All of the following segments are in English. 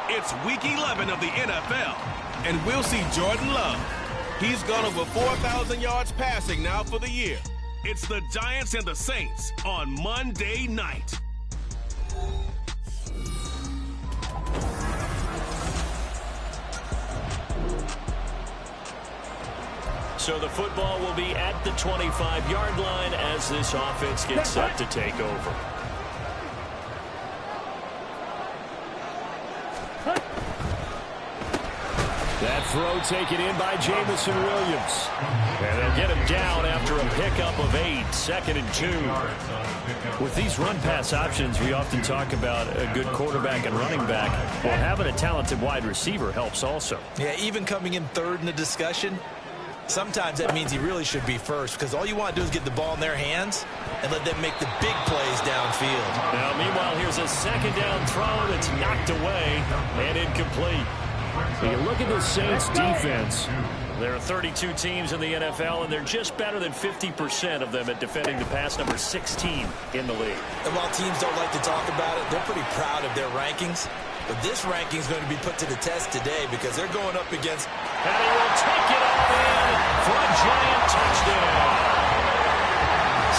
It's week 11 of the NFL, and we'll see Jordan Love. He's gone over 4,000 yards passing now for the year. It's the Giants and the Saints on Monday night. So the football will be at the 25-yard line as this offense gets set to take over. That throw taken in by Jameson Williams. And they'll get him down after a pickup of 8, 2nd and 2. With these run-pass options, we often talk about a good quarterback and running back. Well, having a talented wide receiver helps also. Yeah, even coming in third in the discussion, sometimes that means he really should be first, because all you want to do is get the ball in their hands and let them make the big plays downfield. Now, meanwhile, here's a second down throw that's knocked away and incomplete. You look at the Saints defense. There are 32 teams in the NFL, and they're just better than 50% of them at defending the pass, number 16 in the league. And while teams don't like to talk about it, they're pretty proud of their rankings. But this ranking is going to be put to the test today because they're going up against... And he will take it all in for a giant touchdown.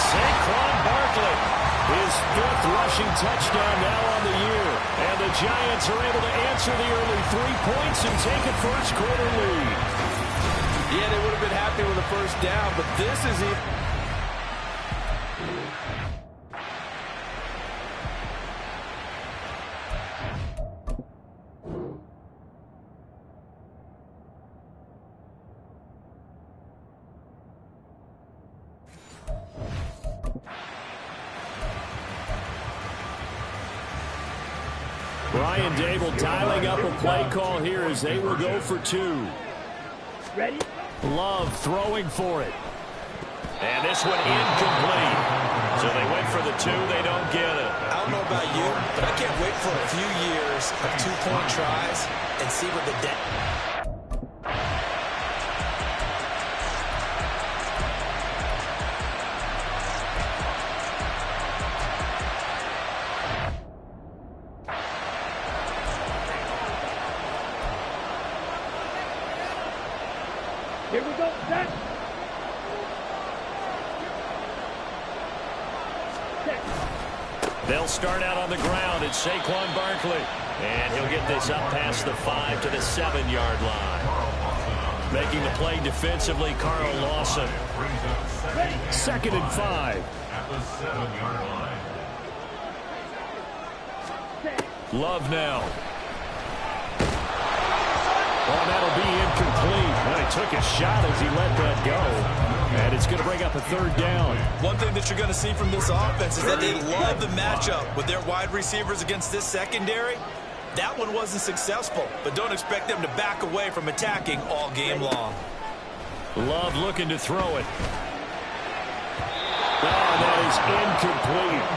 Saquon Barkley, his 5th rushing touchdown now on the year. And the Giants are able to answer the early 3 points and take a first-quarter lead. Yeah, they would have been happy with a first down, but this is it. Brian Dable dialing up a play call here as they will go for 2. Ready? Love throwing for it. And this one incomplete. So they went for the 2. They don't get it. I don't know about you, but I can't wait for a few years of 2-point tries and see what the Here we go, set. They'll start out on the ground. It's Saquon Barkley. And he'll get this up past the 5 to the 7-yard line. Making the play defensively, Carl Lawson. 2nd and 5. At the 7-yard line. Love now. Oh, that'll be incomplete. Well, he took a shot as he let that go. And it's going to bring up a 3rd down. One thing that you're going to see from this offense is that they love the matchup with their wide receivers against this secondary. That one wasn't successful, but don't expect them to back away from attacking all game long. Love looking to throw it. Oh, that is incomplete.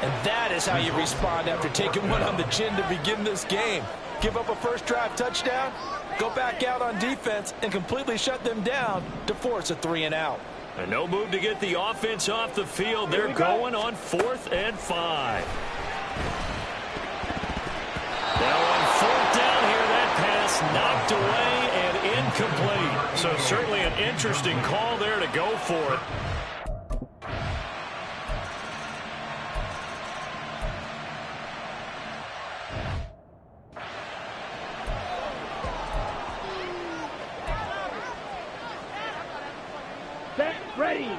And that is how you respond after taking one on the chin to begin this game. Give up a first-drive touchdown, go back out on defense, and completely shut them down to force a 3-and-out. And no move to get the offense off the field. They're going on 4th and 5. Now on 4th down here, that pass knocked away and incomplete. So certainly an interesting call there to go for it. Set, ready.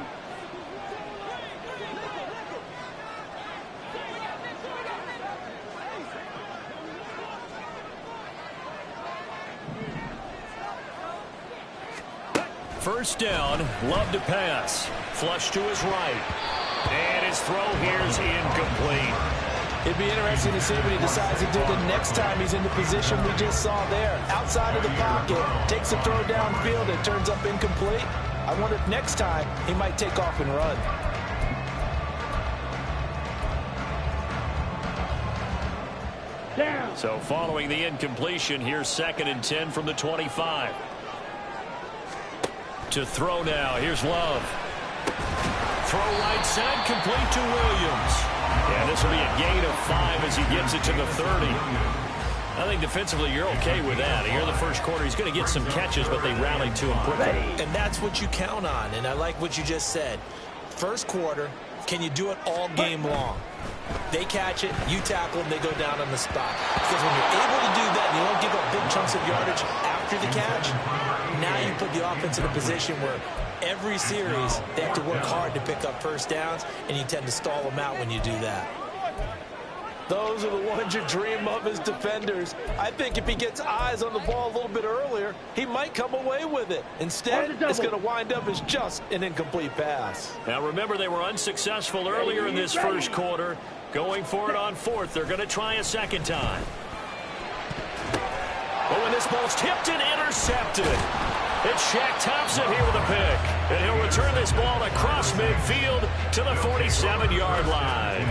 First down, Love to pass. Flush to his right. And his throw here is incomplete. It'd be interesting to see what he decides to do the next time he's in the position we just saw there. Outside of the pocket, takes a throw downfield and turns up incomplete. I wonder if next time he might take off and run. Down. So following the incompletion, here's 2nd and 10 from the 25. To throw now. Here's Love. Throw right side, complete to Williams. And this will be a gain of 5 as he gets it to the 30. I think defensively you're okay with that. Here in the first quarter, he's going to get some catches, but they rallied to him quickly. And that's what you count on, and I like what you just said. First quarter, can you do it all game long? They catch it, you tackle them, they go down on the spot. Because when you're able to do that and you don't give up big chunks of yardage after the catch, now you put the offense in a position where every series they have to work hard to pick up first downs, and you tend to stall them out when you do that. Those are the ones you dream of as defenders. I think if he gets eyes on the ball a little bit earlier, he might come away with it. Instead, it's going to wind up as just an incomplete pass. Now remember, they were unsuccessful earlier in this first quarter. Going for it on 4th. They're going to try a second time. Oh, and this ball's tipped and intercepted. It's Shaq Thompson here with a pick. And he'll return this ball across midfield to the 47-yard line.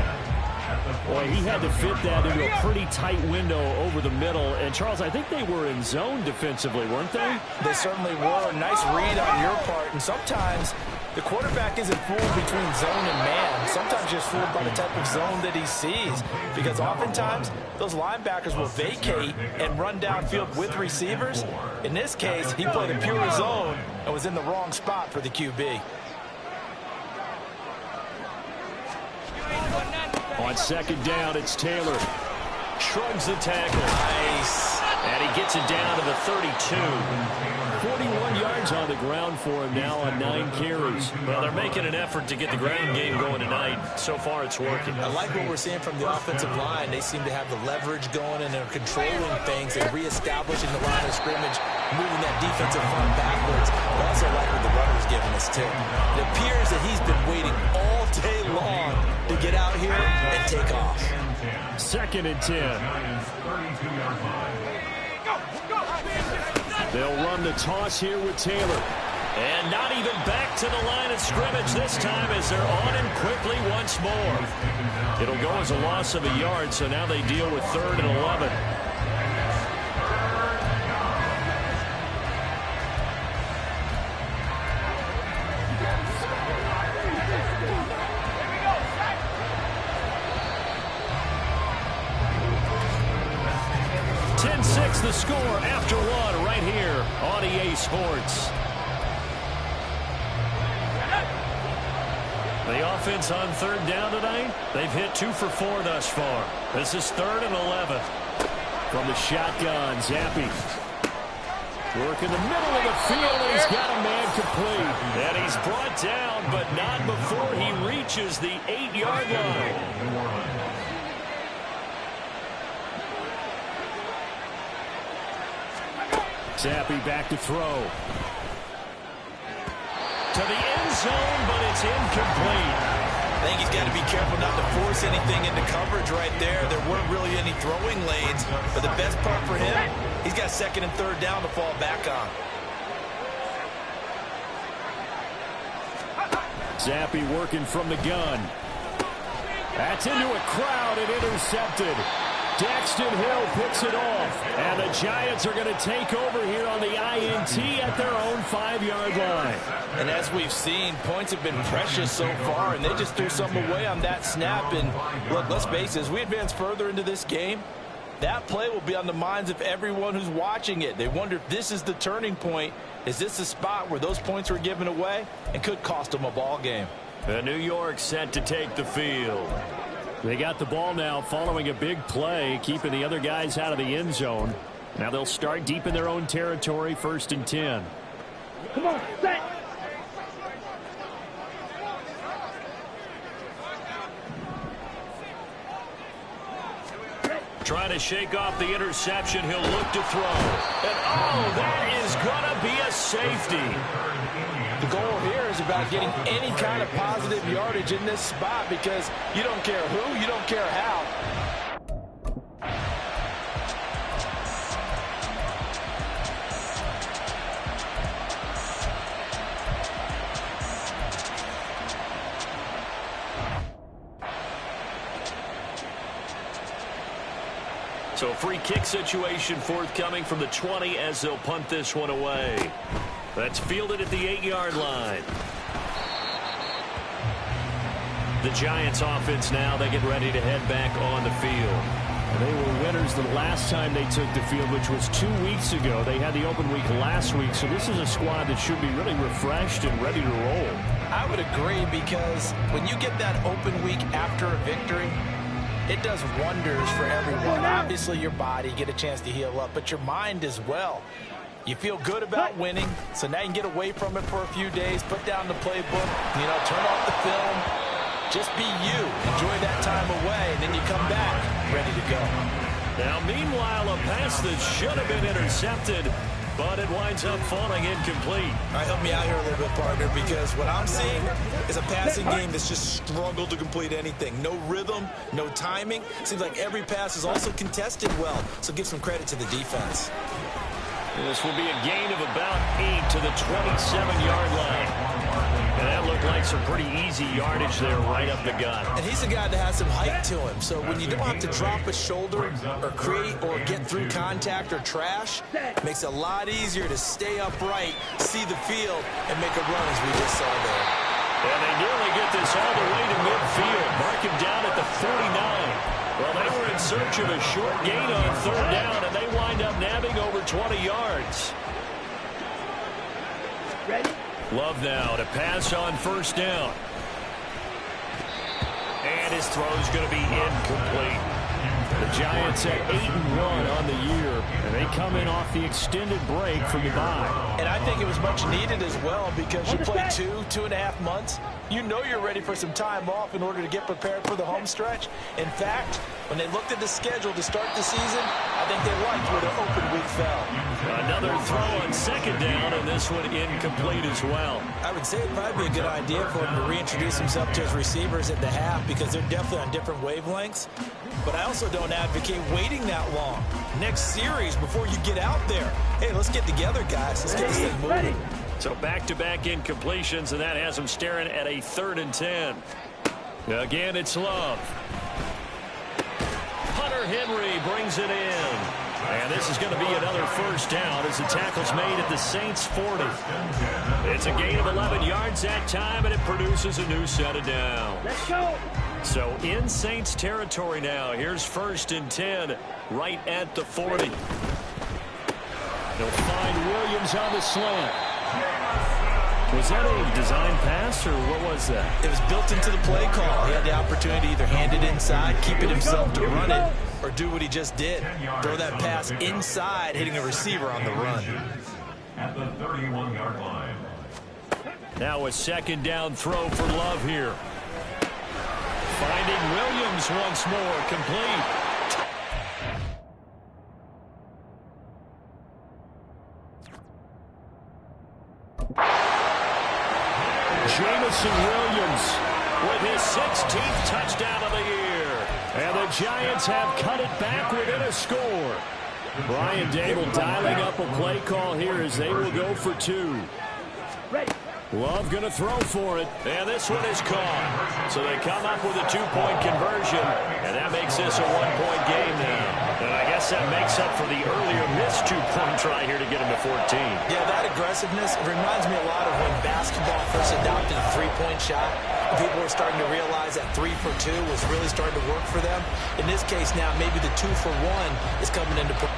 Boy, he had to fit that into a pretty tight window over the middle. And, Charles, I think they were in zone defensively, weren't they? They certainly were. Nice read on your part. And sometimes the quarterback isn't fooled between zone and man. Sometimes just fooled by the type of zone that he sees. Because oftentimes, those linebackers will vacate and run downfield with receivers. In this case, he played a pure zone and was in the wrong spot for the QB. On 2nd down, it's Taylor. Shrugs the tackle. Nice. And he gets it down to the 32. 41 yards on the ground for him now on 9 carries. Well, they're making an effort to get the ground game going tonight. So far, it's working. I like what we're seeing from the offensive line. They seem to have the leverage going, and they're controlling things and reestablishing the line of scrimmage, moving that defensive front backwards. I also like what the runner's giving us, too. It appears that he's been waiting all day long to get out here and take off. 2nd and 10. They'll run the toss here with Taylor. And not even back to the line of scrimmage this time as they're on him quickly once more. It'll go as a loss of a yard, so now they deal with 3rd and 11. The score after 1 right here on EA Sports. The offense on 3rd down tonight, they've hit 2 for 4 thus far. This is 3rd and 11. From the shotgun, Zappi. Work in the middle of the field, and he's got a man complete. And he's brought down, but not before he reaches the 8-yard line. Zappi back to throw. To the end zone, but it's incomplete. I think he's got to be careful not to force anything into coverage right there. There weren't really any throwing lanes, but the best part for him, he's got 2nd and 3rd down to fall back on. Zappi working from the gun. That's into a crowd and intercepted. Daxton Hill picks it off, and the Giants are going to take over here on the INT at their own 5-yard line. And as we've seen, points have been precious so far, and they just threw something away on that snap. And look, let's face it, as we advance further into this game, that play will be on the minds of everyone who's watching it. They wonder if this is the turning point. Is this a spot where those points were given away and could cost them a ball game? The New York set to take the field. They got the ball now following a big play, keeping the other guys out of the end zone. Now they'll start deep in their own territory, 1st and 10. Come on, set. Trying to shake off the interception, he'll look to throw. And oh, that is going to be a safety. The goal here is about getting any kind of positive yardage in this spot, because you don't care who, you don't care how. So a free kick situation forthcoming from the 20 as they'll punt this one away. That's fielded at the 8-yard line. The Giants offense now, they get ready to head back on the field. They were winners the last time they took the field, which was 2 weeks ago. They had the open week last week, so this is a squad that should be really refreshed and ready to roll. I would agree, because when you get that open week after a victory, it does wonders for everyone. Obviously, your body, get a chance to heal up, but your mind as well. You feel good about winning, so now you can get away from it for a few days, put down the playbook, turn off the film. Just be you. Enjoy that time away, and then you come back ready to go. Now, meanwhile, a pass that should have been intercepted, but it winds up falling incomplete. All right, help me out here a little bit, partner, because what I'm seeing is a passing game that's just struggled to complete anything. No rhythm, no timing. Seems like every pass is also contested well, so give some credit to the defense. This will be a gain of about 8 to the 27-yard line. And that looked like some pretty easy yardage there right up the gut. And he's a guy that has some height to him. So when you don't have to drop a shoulder or create or get through contact or trash, it makes it a lot easier to stay upright, see the field, and make a run as we just saw there. And they nearly get this all the way to midfield. Mark him down at the 49. Well, they were in search of a short gain on third down, and they wind up nabbing over 20 yards. Ready? Love now to pass on first down. And his throw's going to be incomplete. The Giants at 8-1 on the year, and they come in off the extended break from the bye. And I think it was much needed as well, because you play 2.5 months. You know you're ready for some time off in order to get prepared for the home stretch. In fact, when they looked at the schedule to start the season, I think they liked where the open week fell. Another throw on second down, and this one incomplete as well. I would say it'd probably be a good idea for him to reintroduce himself to his receivers at the half, because they're definitely on different wavelengths. But I also don't advocate waiting that long. Next series, before you get out there, hey, let's get together, guys. Let's get this thing moving. So back-to-back incompletions, and that has them staring at a 3rd and 10. Again, it's Love. Hunter Henry brings it in. And this is going to be another first down as the tackle's made at the Saints 40. It's a gain of 11 yards that time, and it produces a new set of downs. Let's go. So in Saints territory now. Here's 1st and 10 right at the 40. They'll find Williams on the slant. Was that a design pass, or what was that? It was built into the play call. He had the opportunity to either hand it inside, keep it himself to run it, or do what he just did. Throw that pass inside, hitting a receiver on the run. At the 31-yard line. Now a second down throw for Love here. Finding Williams once more, complete. Jameson Williams with his 16th touchdown of the year. And the Giants have cut it back within a score. Brian Dable dialing up a play call here as they will go for 2. Ready. Love going to throw for it. And this one is caught. So they come up with a 2-point conversion, and that makes this a 1-point game now. And I guess that makes up for the earlier missed 2-point try here to get him to 14. Yeah, that aggressiveness, it reminds me a lot of when basketball first adopted a 3-point shot. People were starting to realize that 3 for 2 was really starting to work for them. In this case now, maybe the 2 for 1 is coming into play.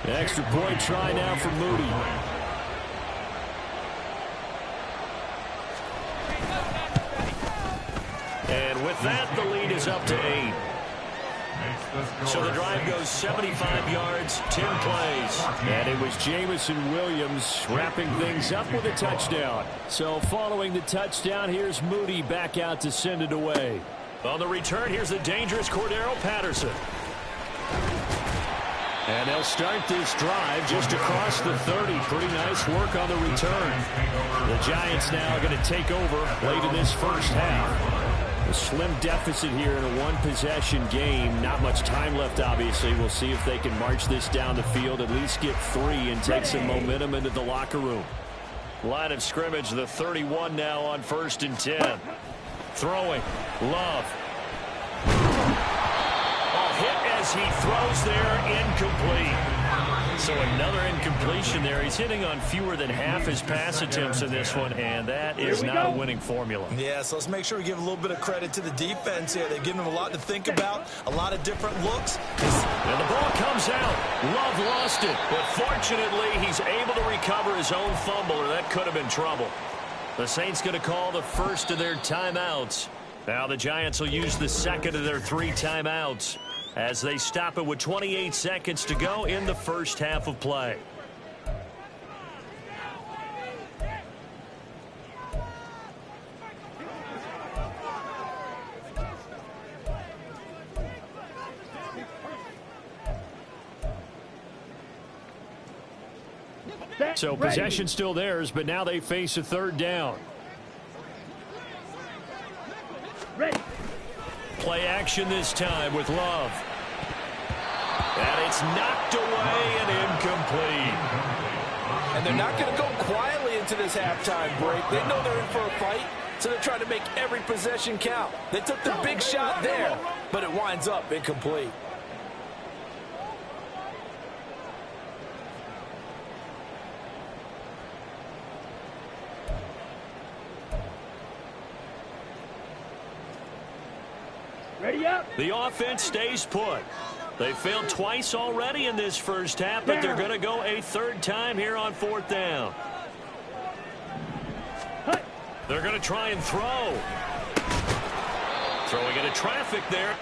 The extra point try now for Moody. And with that, the lead is up to 8. So the drive goes 75 yards, 10 plays. And it was Jameson Williams wrapping things up with a touchdown. So following the touchdown, here's Moody back out to send it away. On the return, here's the dangerous Cordero Patterson. And they'll start this drive just across the 30. Pretty nice work on the return. The Giants now going to take over late in this first half. A slim deficit here in a one-possession game. Not much time left, obviously. We'll see if they can march this down the field, at least get 3 and take some momentum into the locker room. Line of scrimmage, the 31 now on 1st and 10. Throwing. Love. Hit as he throws there, incomplete. So another incompletion there. He's hitting on fewer than half his pass attempts in this one, and that is not a winning formula. Yeah, so let's make sure we give a little bit of credit to the defense here. They've given them a lot to think about, a lot of different looks. And the ball comes out. Love lost it, but fortunately he's able to recover his own fumble, or that could have been trouble. The Saints going to call the first of their timeouts. Now the Giants will use the second of their 3 timeouts as they stop it with 28 seconds to go in the first half of play. So possession still theirs, but now they face a 3rd down. Ready. Play action this time with Love. And it's knocked away and incomplete. And they're not going to go quietly into this halftime break. They know they're in for a fight, so they're trying to make every possession count. They took the big shot there, but it winds up incomplete. Ready up. The offense stays put. They failed twice already in this first half, but they're going to go a 3rd time here on 4th down. They're going to try and throw. Throwing into traffic there.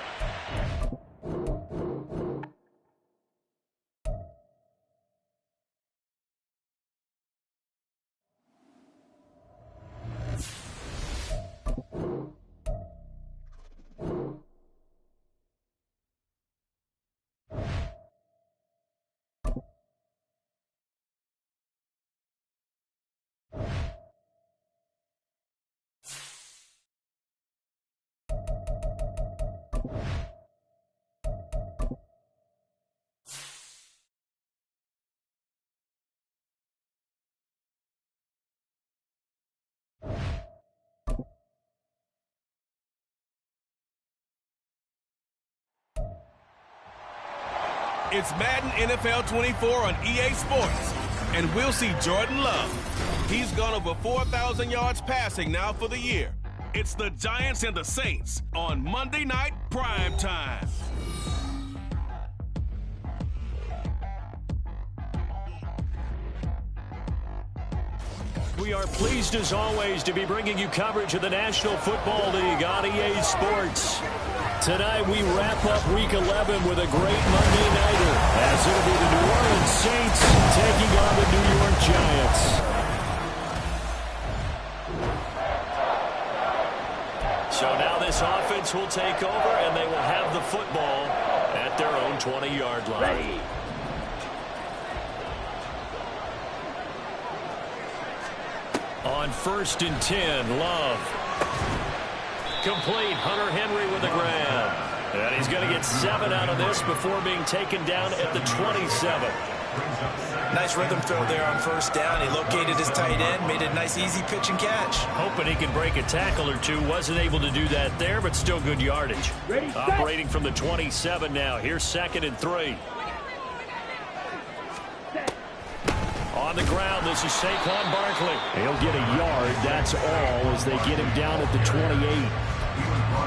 It's Madden NFL 24 on EA Sports, and we'll see Jordan Love. He's gone over 4,000 yards passing now for the year. It's the Giants and the Saints on Monday Night Prime Time. We are pleased as always to be bringing you coverage of the National Football League on EA Sports. Tonight we wrap up Week 11 with a great Monday nighter, as it'll be the New Orleans Saints taking on the New York Giants. So now this offense will take over, and they will have the football at their own 20-yard line. Ready. On 1st and 10, Love. Complete. Hunter Henry with a grab. And he's going to get 7 out of this before being taken down at the 27. Nice rhythm throw there on 1st down. He located his tight end, made a nice easy pitch and catch. Hoping he can break a tackle or two. Wasn't able to do that there, but still good yardage. Ready, operating from the 27 now. Here's 2nd and 3. On the ground, this is Saquon Barkley. He'll get a yard, that's all, as they get him down at the 28.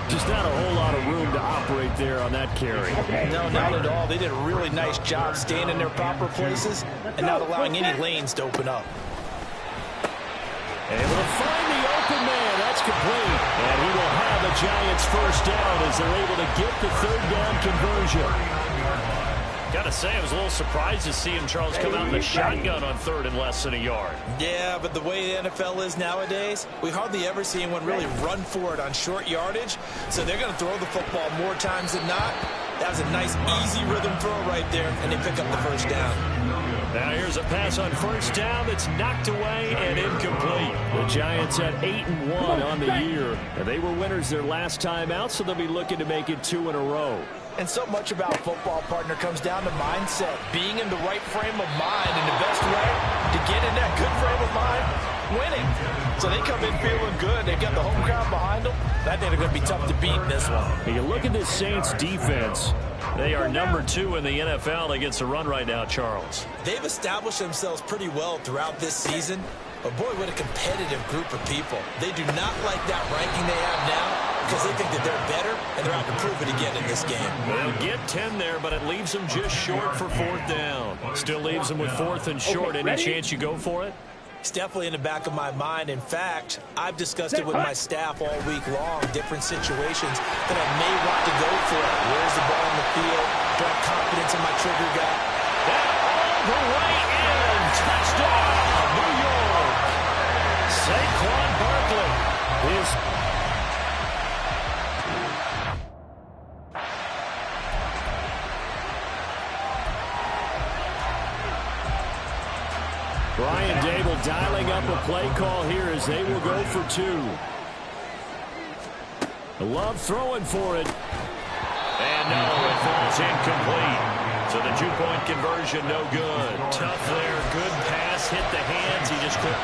Just not a whole lot of room to operate there on that carry. No, not at all. They did a really nice job staying in their proper places and not allowing any lanes to open up. Able to find the open man. That's complete. And he will have the Giants 1st down as they're able to get the 3rd down conversion. Gotta say, I was a little surprised to see him, Charles, come out in the shotgun on 3rd and less than a yard. Yeah, but the way the NFL is nowadays, we hardly ever see anyone really run for it on short yardage. So they're going to throw the football more times than not. That was a nice, easy rhythm throw right there, and they pick up the 1st down. Now here's a pass on first down that's knocked away and incomplete. The Giants at 8-1 on the year. And they were winners their last time out, so they'll be looking to make it 2 in a row. And so much about football, partner, comes down to mindset. Being in the right frame of mind, and the best way to get in that good frame of mind, winning. So they come in feeling good. They've got the home crowd behind them. I think they're going to be tough to beat in this one. When you look at this Saints defense, they are number 2 in the NFL against the run right now, Charles. They've established themselves pretty well throughout this season. But, boy, what a competitive group of people. They do not like that ranking they have now because they think that they're better, and they're out to prove it again in this game. They'll get 10 there, but it leaves them just short for 4th down. Still leaves them with 4th and short. Any chance you go for it? It's definitely in the back of my mind. In fact, I've discussed it with my staff all week long, different situations that I may want to go for it. Where's the ball on the field? Do I have confidence in my trigger guy? That all the way in. Touchdown, New York. Saquon Barkley is... Brian Dable dialing up a play call here as they will go for 2. Love throwing for it. And no, it falls incomplete. So the 2-point conversion no good. Tough there. Good pass. Hit the hands. He just couldn't.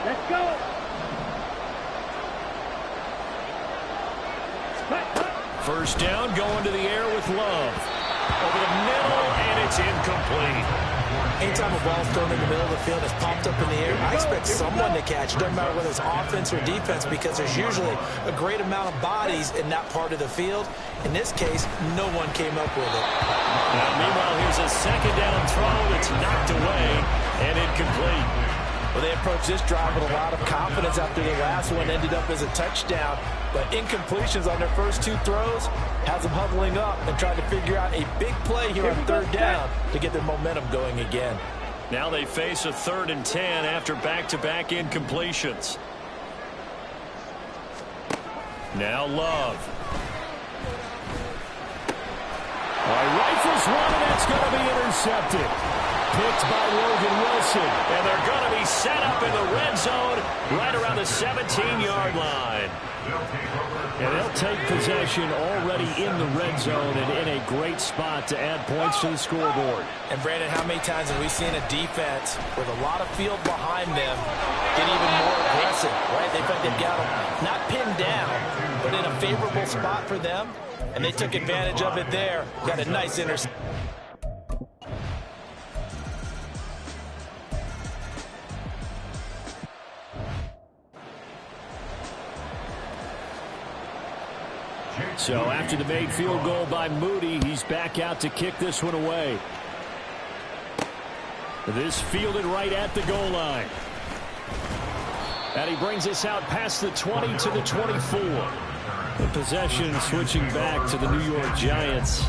Let's go. First down, going to the air with Love. Over the middle, and it's incomplete. Anytime a ball's thrown in the middle of the field, it's popped up in the air, I expect someone to catch. It doesn't matter whether it's offense or defense, because there's usually a great amount of bodies in that part of the field. In this case, no one came up with it. Now, meanwhile, here's a second down throw that's knocked away and incomplete. Well, they approached this drive with a lot of confidence after the last one ended up as a touchdown. But incompletions on their first 2 throws has them huddling up and trying to figure out a big play here on 3rd down to get their momentum going again. Now they face a 3rd and 10 after back-to-back incompletions. Now Love. Rifles one, and that's going to be intercepted. Picked by Logan Wilson. And they're going to be set up in the red zone right around the 17-yard line. And they'll take possession already in the red zone and in a great spot to add points to the scoreboard. And, Brandon, how many times have we seen a defense with a lot of field behind them get even more aggressive, right? They feel like they've got them not pinned down, but in a favorable spot for them, and they took advantage of it there. Got a nice interception. So after the made field goal by Moody, he's back out to kick this one away. This fielded right at the goal line. And he brings us out past the 20 to the 24. The possession switching back to the New York Giants.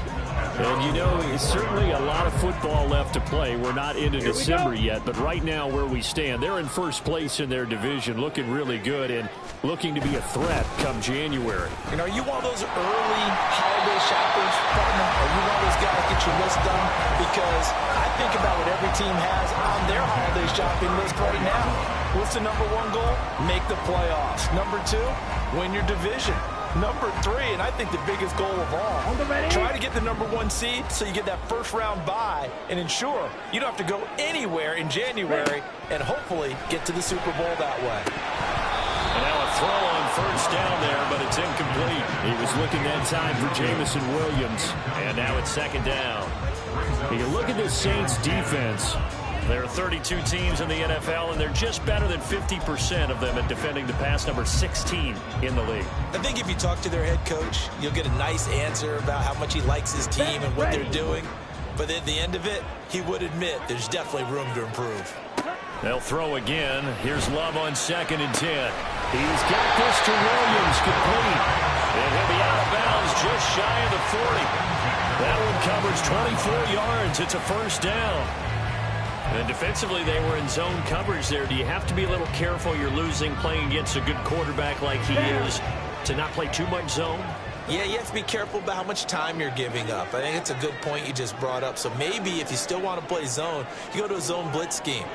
And, you know, it's certainly a lot of football left to play. We're not into December yet, but right now where we stand, they're in first place in their division, looking really good and looking to be a threat come January. You know, are you one of those early holiday shoppers, partner? Are you one of those guys that get your list done? Because I think about what every team has on their holiday shopping list right now. What's the number 1 goal? Make the playoffs. Number 2, win your division. Number 3, and I think the biggest goal of all, try to get the number 1 seed so you get that first-round bye and ensure you don't have to go anywhere in January and hopefully get to the Super Bowl that way. And now a throw on first down there, but it's incomplete. He was looking that time for Jameson Williams, and now it's 2nd down. You look at this Saints defense. There are 32 teams in the NFL, and they're just better than 50% of them at defending the pass, number 16 in the league. I think if you talk to their head coach, you'll get a nice answer about how much he likes his team and what they're doing. But at the end of it, he would admit there's definitely room to improve. They'll throw again. Here's Love on 2nd and 10. He's got this to Williams, complete. And he'll be out of bounds just shy of the 40. That one covers 24 yards. It's a first down. And defensively, they were in zone coverage there. Do you have to be a little careful? You're losing playing against a good quarterback like he is to not play too much zone? Yeah, you have to be careful about how much time you're giving up. I think it's a good point you just brought up. So maybe if you still want to play zone, you go to a zone blitz scheme.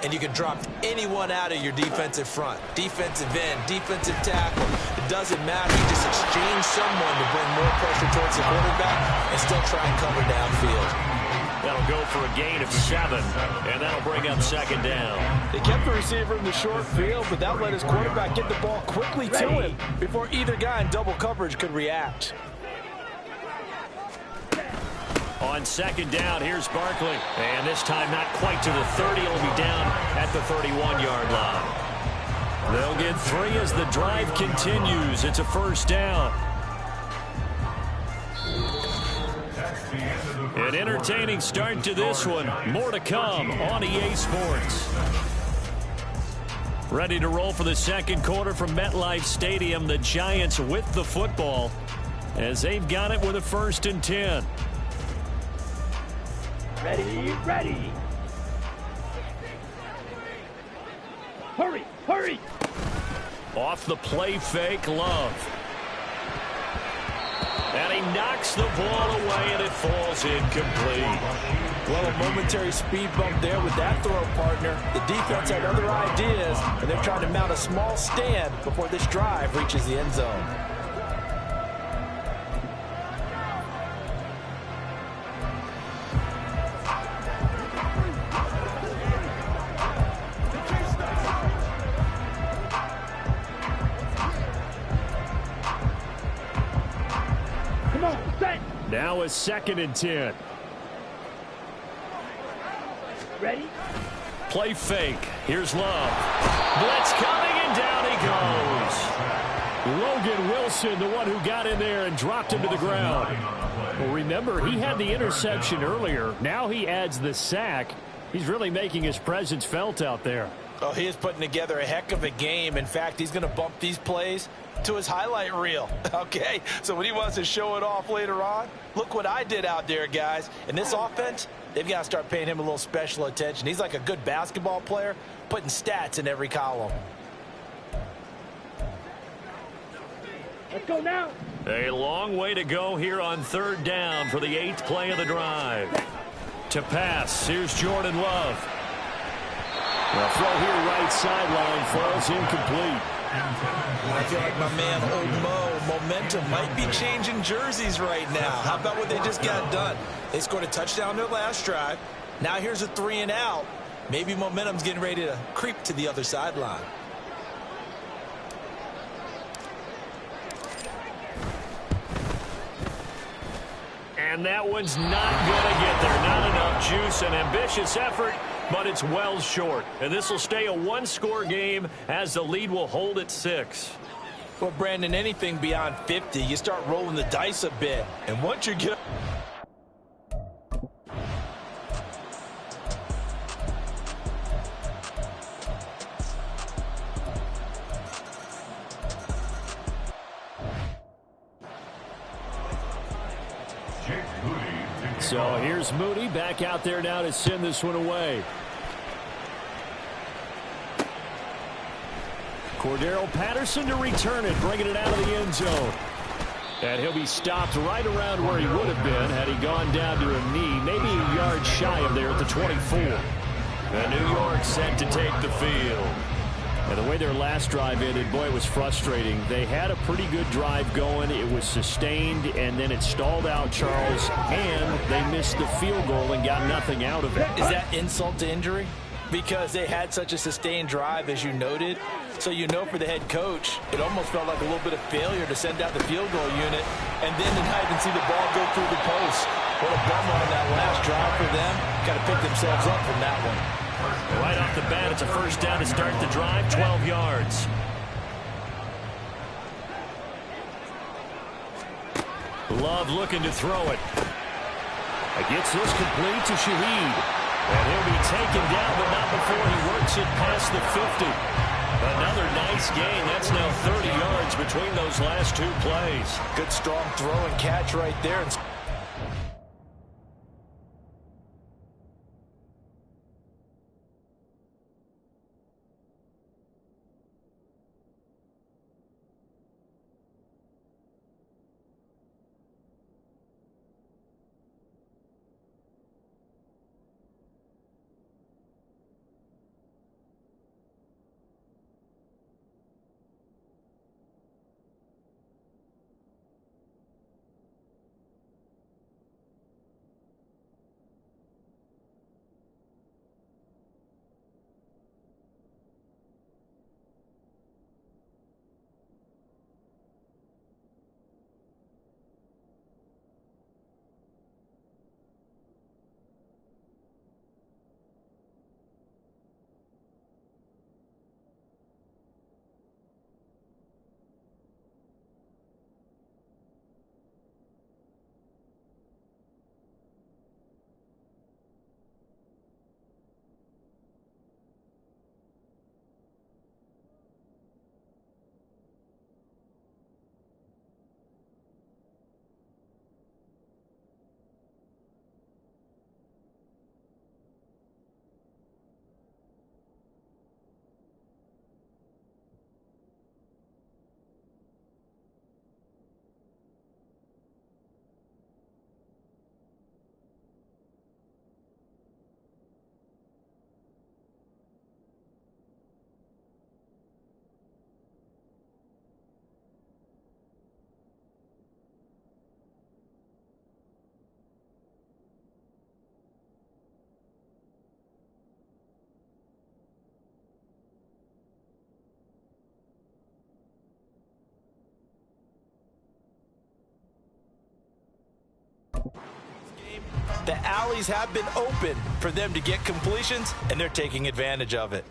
And you can drop anyone out of your defensive front. Defensive end, defensive tackle. It doesn't matter. You just exchange someone to bring more pressure towards the quarterback and still try and cover downfield. That'll go for a gain of 7, and that'll bring up 2nd down. They kept the receiver in the short field, but that let his quarterback get the ball quickly to him before either guy in double coverage could react. On 2nd down, here's Barkley. And this time not quite to the 30. He'll be down at the 31-yard line. They'll get 3 as the drive continues. It's a first down. An entertaining start to this one. More to come on EA Sports. Ready to roll for the second quarter from MetLife Stadium. The Giants with the football as they've got it with a 1st and 10. Ready, ready. Hurry, hurry. Off the play fake, Love. And he knocks the ball away, and it falls incomplete. Well, a momentary speed bump there with that throw partner. The defense had other ideas, and they're trying to mount a small stand before this drive reaches the end zone. Now a 2nd and 10. Ready? Play fake. Here's Love. Blitz coming, and down he goes. Logan Wilson, the one who got in there and dropped him to the ground. Well, remember, he had the interception earlier. Now he adds the sack. He's really making his presence felt out there. Oh, he is putting together a heck of a game. In fact, he's going to bump these plays to his highlight reel. Okay, so when he wants to show it off later on, look what I did out there, guys. In this offense, they've got to start paying him a little special attention. He's like a good basketball player, putting stats in every column. Let's go now. A long way to go here on 3rd down for the 8th play of the drive. To pass, here's Jordan Love. The throw here right sideline falls incomplete. I feel like my man, Old Mo, momentum might be changing jerseys right now. How about what they just got done? They scored a touchdown their last drive. Now here's a 3 and out. Maybe momentum's getting ready to creep to the other sideline. And that one's not going to get there. Not enough juice, an ambitious effort, but it's well short. And this will stay a 1-score game as the lead will hold at 6. Well, Brandon, anything beyond 50, you start rolling the dice a bit. And once you get... So here's Mooney back out there now to send this one away. Cordero Patterson to return it, bringing it out of the end zone. And he'll be stopped right around where he would have been had he gone down to a knee, maybe a yard shy of there at the 24. And New York set to take the field. And the way their last drive ended, boy, it was frustrating. They had a pretty good drive going. It was sustained, and then it stalled out, Charles, and they missed the field goal and got nothing out of it. Is that insult to injury? Because they had such a sustained drive, as you noted. So you know for the head coach, it almost felt like a little bit of failure to send out the field goal unit and then to not even see the ball go through the post. What a bummer on that last drive for them. Got to pick themselves up from that one. Right off the bat, it's a first down to start the drive, 12 yards. Love looking to throw it. Gets this complete to Shaheed. And he'll be taken down, but not before he works it past the 50. Another nice gain. That's now 30 yards between those last two plays. Good strong throw and catch right there. The alleys have been open for them to get completions, and they're taking advantage of it.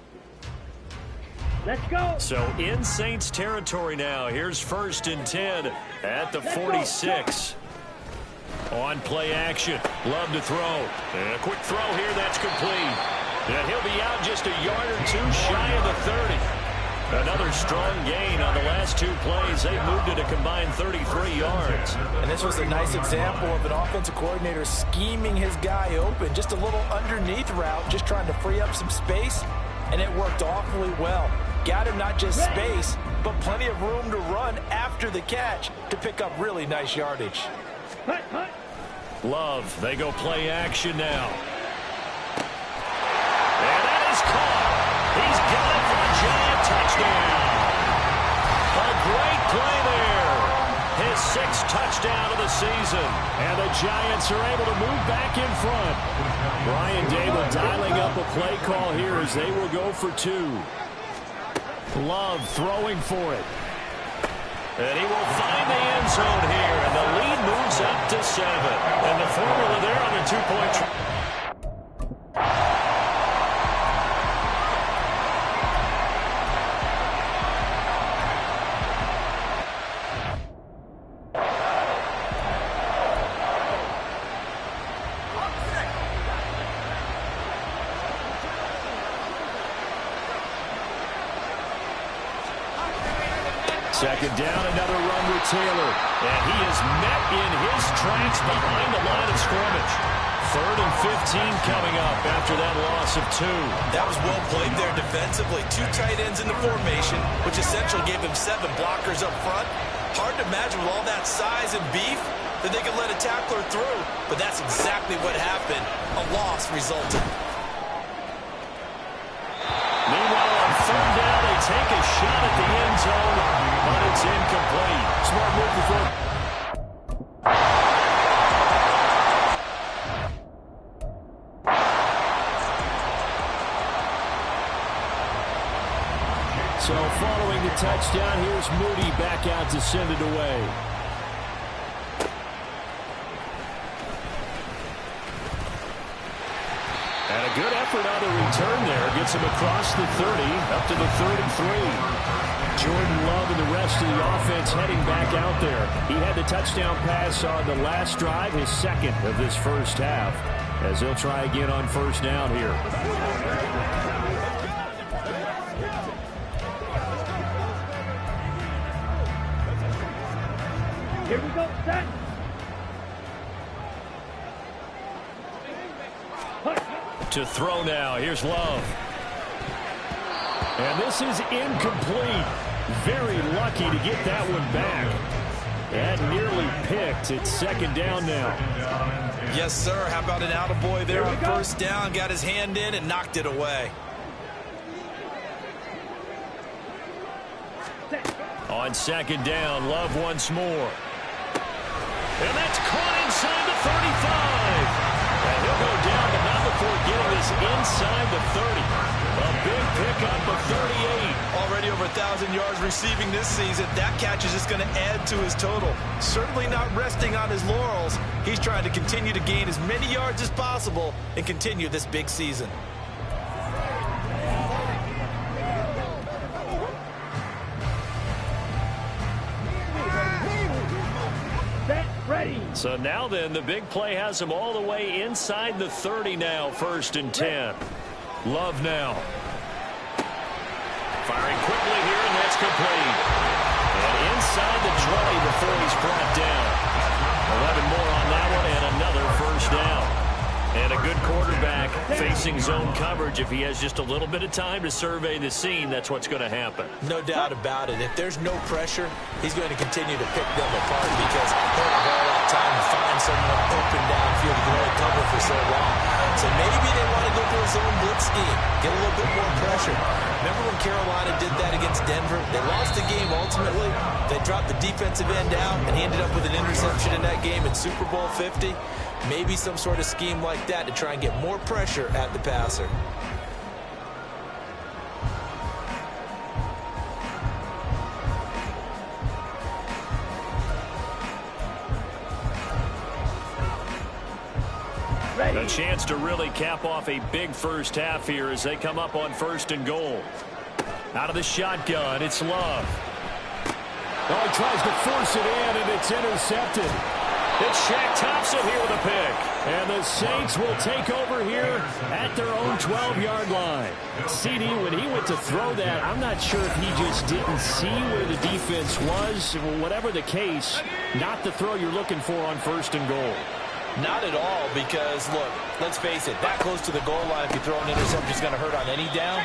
Let's go. So in Saints territory now. Here's 1st and 10 at the 46. On play action. Love to throw. And a quick throw here. That's complete. And he'll be out just a yard or two shy of the 30. Another strong gain on the last two plays. They moved it a combined 33 yards. And this was a nice example of an offensive coordinator scheming his guy open. Just a little underneath route, just trying to free up some space, and it worked awfully well. Got him not just space, but plenty of room to run after the catch to pick up really nice yardage. Hut, hut. Love, they go play action now. And that is caught. He's got it for a giant touchdown. A great play there. His 6th touchdown of the season. And the Giants are able to move back in front. Brian Dable dialing up a play call here as they will go for 2. Love throwing for it. And he will find the end zone here. And the lead moves up to 7. And the formula there on the 2-point try. Second down, another run with Taylor. And he is met in his tracks behind the line of scrimmage. 3rd and 15 coming up after that loss of 2. That was well played there defensively. 2 tight ends in the formation, which essentially gave him 7 blockers up front. Hard to imagine with all that size and beef that they could let a tackler through. But that's exactly what happened. A loss resulted. Meanwhile, on 3rd down, they take a shot at the end zone, but it's incomplete. Smart move before. So following the touchdown, here's Moody back out to send it away. And a good effort on the return there. Gets him across the 30, up to the 3rd and 3. Jordan Love and the rest of the offense heading back out there. He had the touchdown pass on the last drive, his 2nd of this first half. as he'll try again on first down here. Here we go, set. To throw now. Here's Love. And this is incomplete. Very lucky to get that one back. That nearly picked. It's second down now. Yes, sir. How about an attaboy there on first down? Got his hand in and knocked it away. On second down, Love once more. And that's caught inside the 35. And he'll go down, but not before getting this inside the 30. A big pickup of 38. Already over 1,000 yards receiving this season. That catch is just going to add to his total. Certainly not resting on his laurels. He's trying to continue to gain as many yards as possible and continue this big season. So now then, the big play has him all the way inside the 30 now, first and 10. Love now. Firing quickly here, and that's complete. And inside the 20 before he's brought down. 11 more on that one, and another first down. And a good quarterback facing zone coverage. If he has just a little bit of time to survey the scene, that's what's going to happen. No doubt about it. If there's no pressure, he's going to continue to pick them apart because he'll have all that time to find someone open downfield. He can only cover for so long. So maybe they want to go to a zone blitz scheme, get a little bit more pressure. Remember when Carolina did that against Denver? They lost the game ultimately. They dropped the defensive end out, and he ended up with an interception in that game in Super Bowl 50. Maybe some sort of scheme like that to try and get more pressure at the passer. A chance to really cap off a big first half here as they come up on first and goal. Out of the shotgun, it's Love. Oh, he tries to force it in, and it's intercepted. It's Shaq Thompson here with a pick. And the Saints will take over here at their own 12-yard line. CD, when he went to throw that, I'm not sure if he just didn't see where the defense was. Whatever the case, not the throw you're looking for on first and goal. Not at all, because, look, let's face it, that close to the goal line, if you throw an interception, is going to hurt on any down.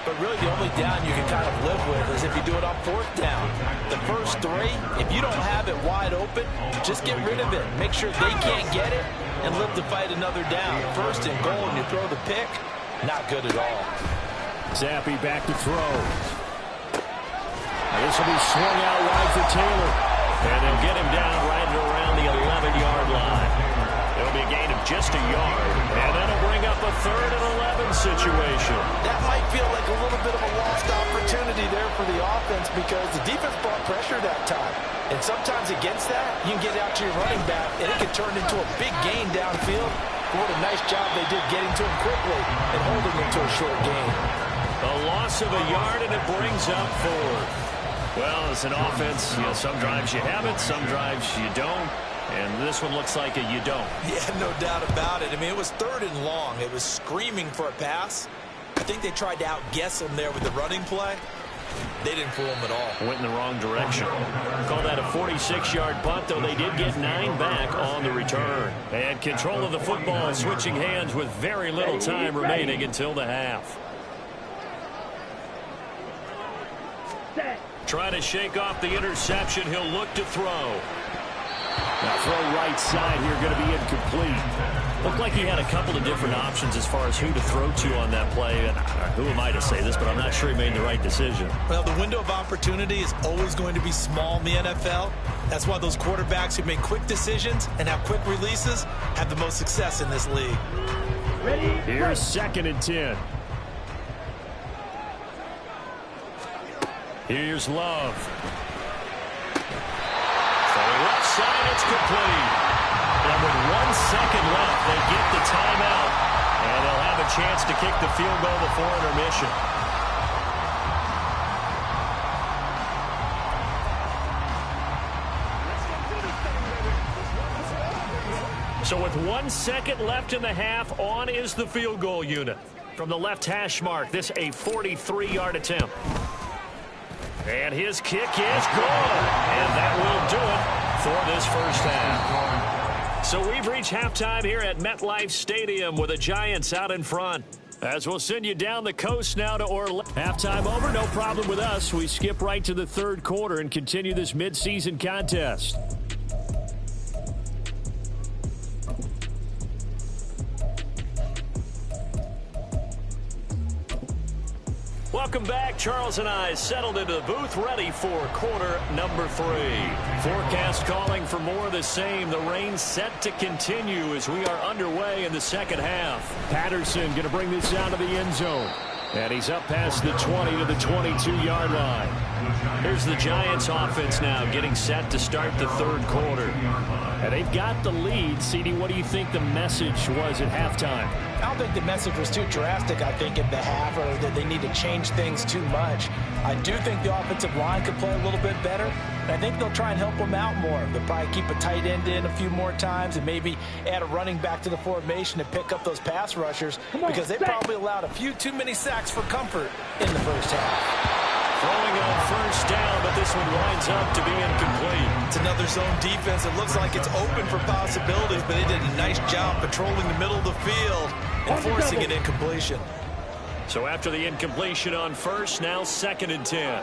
But really, the only down you can kind of live with is if you do it on fourth down. The first three, if you don't have it wide open, just get rid of it. Make sure they can't get it and live to fight another down. First and goal, and you throw the pick, not good at all. Zappi back to throw. This will be swung out wide for Taylor. And they'll get him down right around the 11-yard line. It'll be a gain of just a yard. And that'll bring up a 3rd and 11 situation. That might feel like a little bit of a lost opportunity there for the offense because the defense brought pressure that time. And sometimes against that, you can get out to your running back, and it can turn into a big gain downfield. What a nice job they did getting to him quickly and holding him to a short gain. A loss of a yard, and it brings up 4th. Well, as an offense, some drives you have it, some drives you don't. And this one looks like you don't. Yeah, no doubt about it. I mean, it was 3rd and long. It was screaming for a pass. I think they tried to outguess him there with the running play. They didn't fool him at all. Went in the wrong direction. Call that a 46-yard punt, though they did get 9 back on the return. And control of the football switching hands with very little time remaining until the half. Trying to shake off the interception. He'll look to throw. Now throw right side here, going to be incomplete. Looked like he had a couple of different options as far as who to throw to on that play. And who am I to say this, but I'm not sure he made the right decision. Well, the window of opportunity is always going to be small in the NFL. That's why those quarterbacks who make quick decisions and have quick releases have the most success in this league. Here's 2nd and 10. Here's Love. For the left side, it's complete. And with 1 second left, they get the timeout. And they'll have a chance to kick the field goal before intermission. So with 1 second left in the half, on is the field goal unit. From the left hash mark, this a 43-yard attempt. And his kick is good. And that will do it for this first half. So we've reached halftime here at MetLife Stadium with the Giants out in front. As we'll send you down the coast now to Orlando. Halftime over, no problem with us. We skip right to the third quarter and continue this midseason contest. Welcome back. Charles and I settled into the booth, ready for quarter number 3. Forecast calling for more of the same. The rain set to continue as we are underway in the second half. Patterson going to bring this down to the end zone. And he's up past the 20 to the 22-yard line. Here's the Giants offense now getting set to start the third quarter. And they've got the lead. CD, what do you think the message was at halftime? I don't think the message was too drastic, I think, at the half, or that they need to change things too much. I do think the offensive line could play a little bit better, and I think they'll try and help them out more. They'll probably keep a tight end in a few more times and maybe add a running back to the formation to pick up those pass rushers, because they probably allowed a few too many sacks for comfort in the first half. Throwing on first down, but this one winds up to be incomplete. It's another zone defense. It looks like it's open for possibilities, but they did a nice job patrolling the middle of the field and forcing an incompletion. So after the incompletion on first, now 2nd and 10.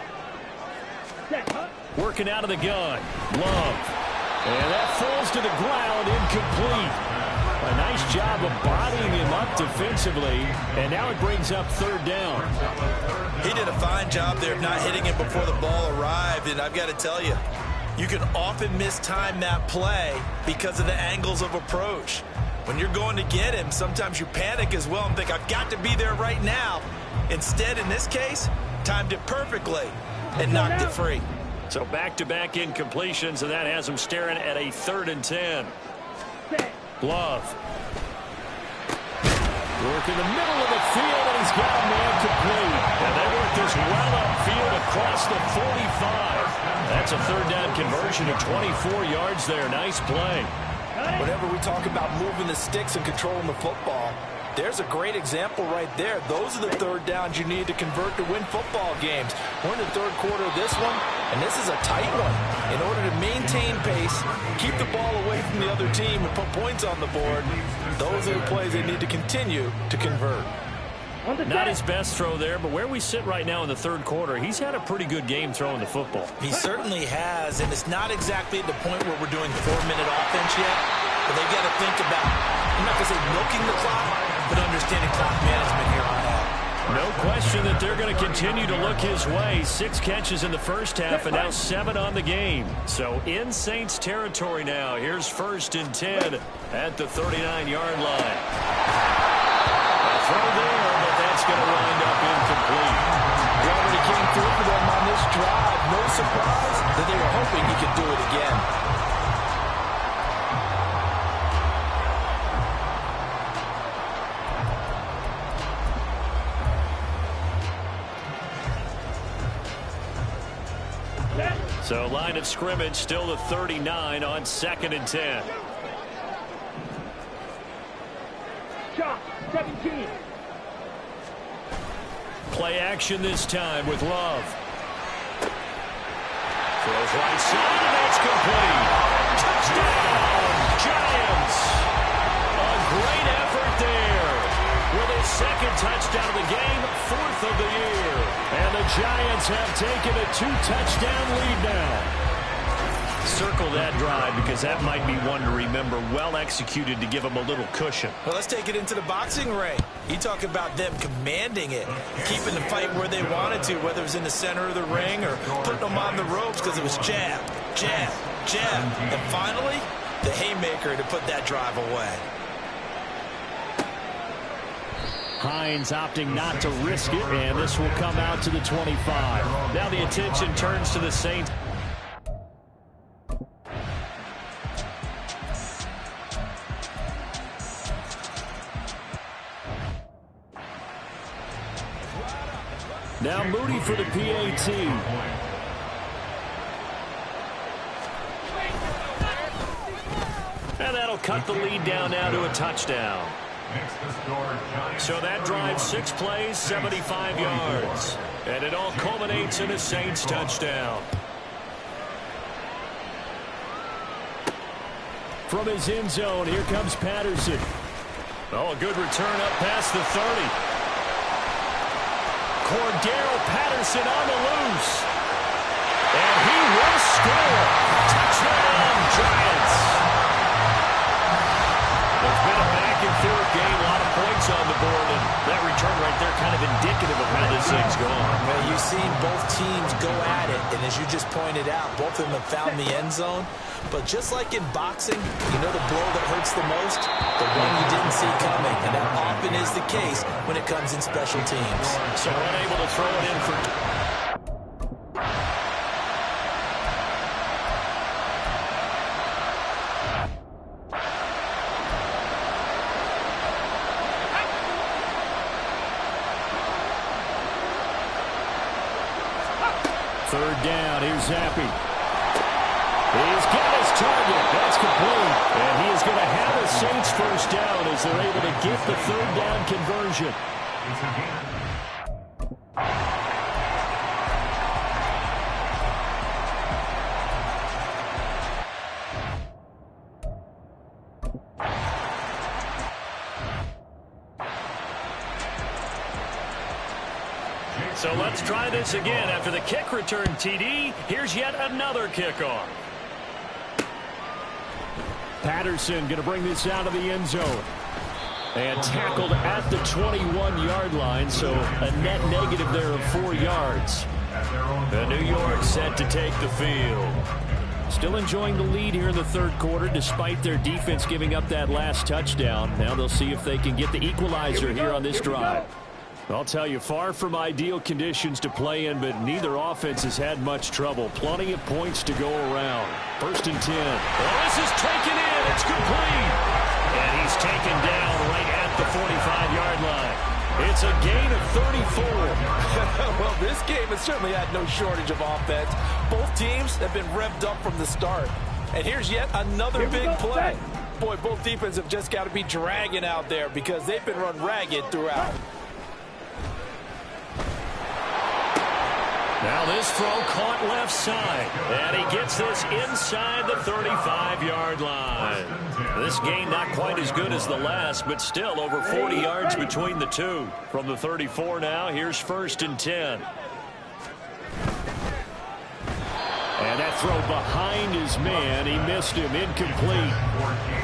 Working out of the gun. Love. And that falls to the ground, incomplete. A nice job of bodying him up defensively, and now it brings up 3rd down. He did a fine job there of not hitting it before the ball arrived, and I've got to tell you, you can often mistime that play because of the angles of approach. When you're going to get him, sometimes you panic as well and think, I've got to be there right now. Instead, in this case, timed it perfectly and knocked it free. So back-to-back incompletions, and that has him staring at a 3rd and 10. Love. Work in the middle of the field, and he's got a man complete. And they work this well upfield across the 45. That's a 3rd down conversion of 24 yards there. Nice play. Whenever we talk about moving the sticks and controlling the football, there's a great example right there. Those are the 3rd downs you need to convert to win football games. We're in the 3rd quarter of this one, and this is a tight one. In order to maintain pace, keep the ball away from the other team, and put points on the board, those are the plays they need to continue to convert. Not his best throw there, but where we sit right now in the 3rd quarter, he's had a pretty good game throwing the football. He certainly has, and it's not exactly at the point where we're doing 4-minute offense yet, but they've got to think about, I'm not going to say milking the clock, but understanding clock management here on out. No question that they're going to continue to look his way. 6 catches in the first half and now 7 on the game. So in Saints territory now. Here's 1st and 10 at the 39-yard line. A throw there, but that's going to wind up incomplete. He already came through for them on this drive. No surprise that they were hoping he could do it again. So line of scrimmage still the 39 on 2nd and 10. Shot 17. Play action this time with Love. Throws right side, and that's complete. Touchdown, Giants. A great effort there. With his 2nd touchdown of the game, 4th of the year. And the Giants have taken a 2-touchdown lead now. Circle that drive because that might be one to remember. Well executed to give them a little cushion. Well, let's take it into the boxing ring. You talk about them commanding it, keeping the fight where they wanted to, whether it was in the center of the ring or putting them on the ropes because it was jab, jab, jab. And finally, the haymaker to put that drive away. Hines opting not to risk it, and this will come out to the 25. Now the attention turns to the Saints. Now Moody for the PAT. And that'll cut the lead down now to a touchdown. So that drives 6 plays, 75 yards. And it all culminates in a Saints touchdown. From his end zone, here comes Patterson. Oh, a good return up past the 30. Cordero Patterson on the loose. And he will score. Touchdown, Giants. It's been a back-and-forth game, a lot of points on the board, and that return right there kind of indicative of how this thing's going. Well, you've seen both teams go at it, and as you just pointed out, both of them have found the end zone. But just like in boxing, you know the blow that hurts the most? The one you didn't see coming, and that often is the case when it comes in special teams. So unable to throw it in for... Third down, here's Zappi. He's got his target. That's complete. And he is going to have a Saints first down as they're able to get the third down conversion. So let's try this again. After the kick return TD, here's yet another kickoff. Patterson going to bring this out of the end zone. And tackled at the 21-yard line, so a net negative there of 4 yards. And New York set to take the field. Still enjoying the lead here in the third quarter, despite their defense giving up that last touchdown. Now they'll see if they can get the equalizer here on this drive. I'll tell you, far from ideal conditions to play in, but neither offense has had much trouble. Plenty of points to go around. First and 10. Well, this is taken in. It's complete. And he's taken down right at the 45-yard line. It's a gain of 34. Well, this game has certainly had no shortage of offense. Both teams have been revved up from the start. And here's yet another big play. Boy, both defenses have just got to be dragging out there because they've been run ragged throughout. Now this throw caught left side, and he gets this inside the 35-yard line. This gain not quite as good as the last, but still over 40 yards between the two. From the 34 now, here's first and 10. And that throw behind his man, he missed him, incomplete.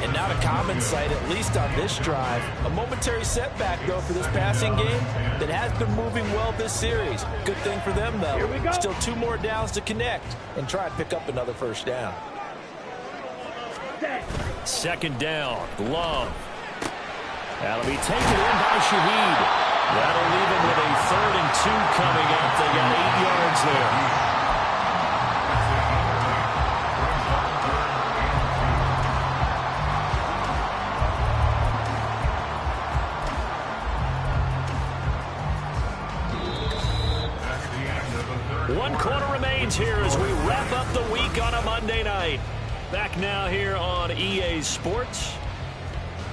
And not a common sight, at least on this drive. A momentary setback, though, for this passing game that has been moving well this series. Good thing for them, though. Still 2 more downs to connect and try and pick up another first down. Second down, Love. That'll be taken in by Shaheed. That'll leave him with a 3rd and 2 coming up. They got 8 yards there. One quarter remains here as we wrap up the week on a Monday night. Back now here on EA Sports.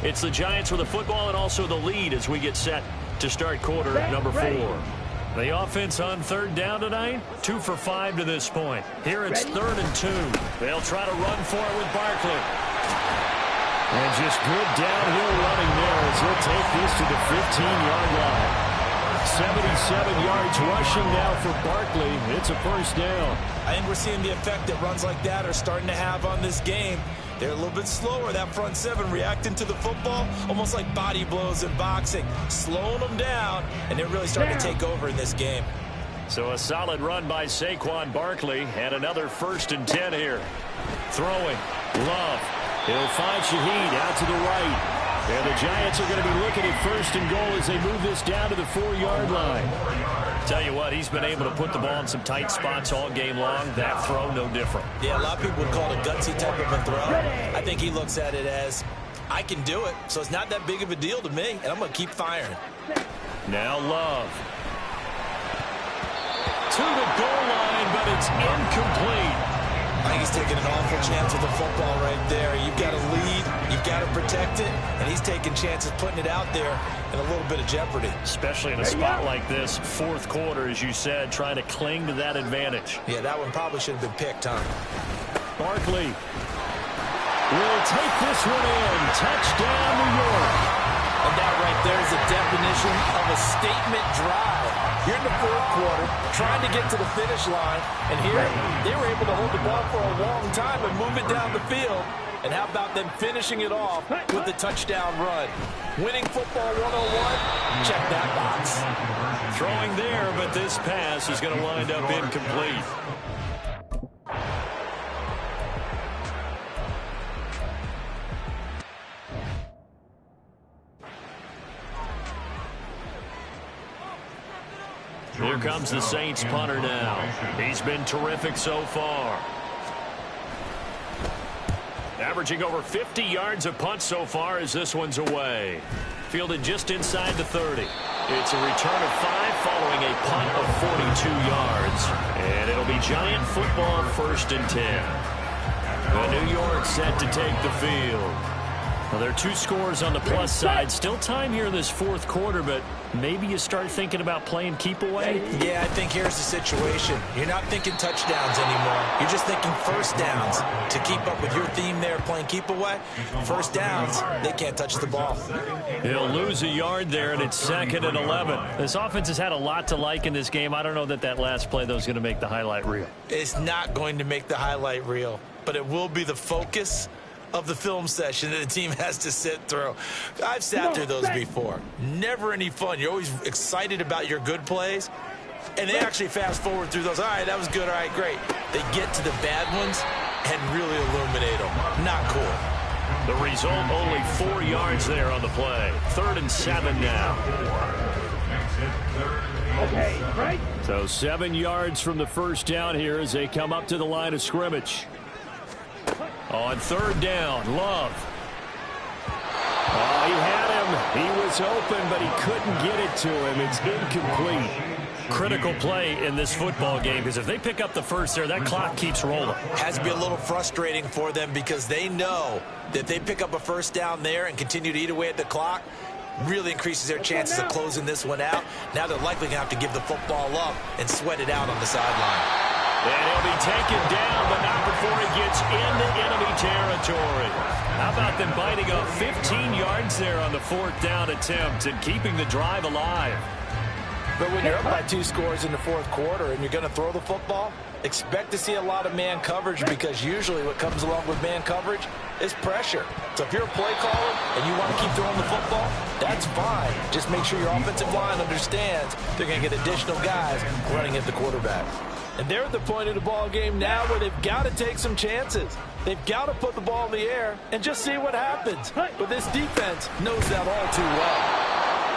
It's the Giants with the football and also the lead as we get set to start quarter number 4. The offense on third down tonight, 2 for 5 to this point. Here it's 3rd and 2. They'll try to run for it with Barkley. And just good downhill running there as he'll take this to the 15-yard line. 77 yards rushing now for Barkley. It's a first down. I think we're seeing the effect that runs like that are starting to have on this game. They're a little bit slower, that front 7, reacting to the football, almost like body blows in boxing, slowing them down, and they're really starting to take over in this game. So a solid run by Saquon Barkley, and another 1st and 10 here. Throwing, Love. He'll find Shaheed out to the right. And the Giants are going to be looking at 1st and goal as they move this down to the 4-yard line. Tell you what, he's been able to put the ball in some tight spots all game long. That throw, no different. Yeah, a lot of people would call it a gutsy type of a throw. I think he looks at it as, I can do it, so it's not that big of a deal to me, and I'm going to keep firing. Now Love. To the goal line, but it's incomplete. I think he's taking an awful chance with the football right there. You've got a lead. it, and he's taking chances putting it out there in a little bit of jeopardy. Especially in a spot like this, fourth quarter, as you said, trying to cling to that advantage. Yeah, that one probably should have been picked, huh? Barkley will take this one in. Touchdown, New York. And that right there is the definition of a statement drive. You're in the fourth quarter, trying to get to the finish line, and here they were able to hold the ball for a long time and move it down the field. And how about them finishing it off with the touchdown run? Winning football 101, check that box. Throwing there, but this pass is going to wind up incomplete. Here comes the Saints punter now. He's been terrific so far. Averaging over 50 yards a punt so far as this one's away. Fielded just inside the 30. It's a return of 5 following a punt of 42 yards. And it'll be Giant football 1st and 10. The New York set to take the field. Well, there are 2 scores on the plus side. Still time here in this fourth quarter, but maybe you start thinking about playing keep away? Yeah, I think here's the situation. You're not thinking touchdowns anymore. You're just thinking first downs. To keep up with your theme there, playing keep away, first downs, they can't touch the ball. He'll lose a yard there, and it's 2nd and 11. This offense has had a lot to like in this game. I don't know that last play, though, is going to make the highlight reel. It's not going to make the highlight reel, but it will be the focus of the film session that the team has to sit through. I've sat through those before. Never any fun. You're always excited about your good plays, and they actually fast forward through those. All right, that was good. All right, great. They get to the bad ones and really illuminate them. Not cool. The result, only 4 yards there on the play. 3rd and 7 now. Okay, right? So 7 yards from the first down here as they come up to the line of scrimmage. On 3rd down, Love. Oh, he had him. He was open, but he couldn't get it to him. It's incomplete. Critical play in this football game, because if they pick up the first there, that clock keeps rolling. Has to be a little frustrating for them because they know that they pick up a first down there and continue to eat away at the clock, really increases their chances of closing this one out. Now they're likely going to have to give the football up and sweat it out on the sideline. And he'll be taken down, but not before he gets into enemy territory. How about them biting up 15 yards there on the 4th down attempt and keeping the drive alive? But when you're up by 2 scores in the fourth quarter and you're going to throw the football, expect to see a lot of man coverage, because usually what comes along with man coverage is pressure. So if you're a play caller and you want to keep throwing the football, that's fine. Just make sure your offensive line understands they're going to get additional guys running at the quarterback. And they're at the point of the ball game now where they've got to take some chances. They've got to put the ball in the air and just see what happens. But this defense knows that all too well.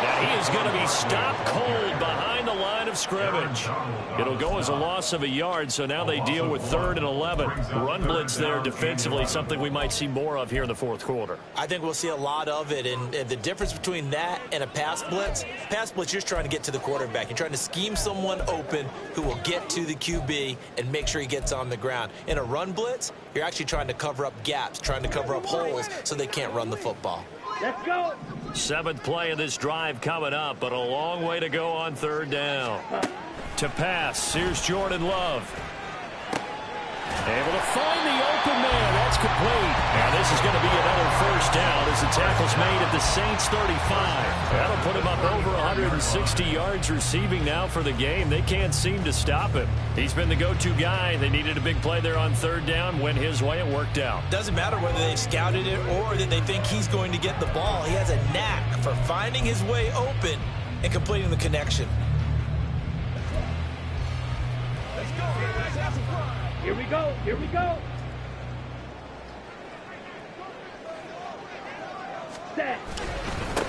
Now he is going to be stopped cold behind the line of scrimmage. It'll go as a loss of a yard, so now they deal with 3rd and 11. Run blitz there defensively, something we might see more of here in the fourth quarter. I think we'll see a lot of it, and the difference between that and a pass blitz, you're just trying to get to the quarterback. You're trying to scheme someone open who will get to the QB and make sure he gets on the ground. In a run blitz, you're actually trying to cover up gaps, trying to cover up holes so they can't run the football. Let's go. 7th play of this drive coming up, but a long way to go on 3rd down. To pass, here's Jordan Love. Able to find the open man. That's complete. Now this is going to be another first down as the tackle's made at the Saints 35. That'll put him up over 160 yards receiving now for the game. They can't seem to stop him. He's been the go-to guy. They needed a big play there on 3rd down. Went his way. It worked out. Doesn't matter whether they've scouted it or that they think he's going to get the ball. He has a knack for finding his way open and completing the connection. Here we go. Here we go. Set.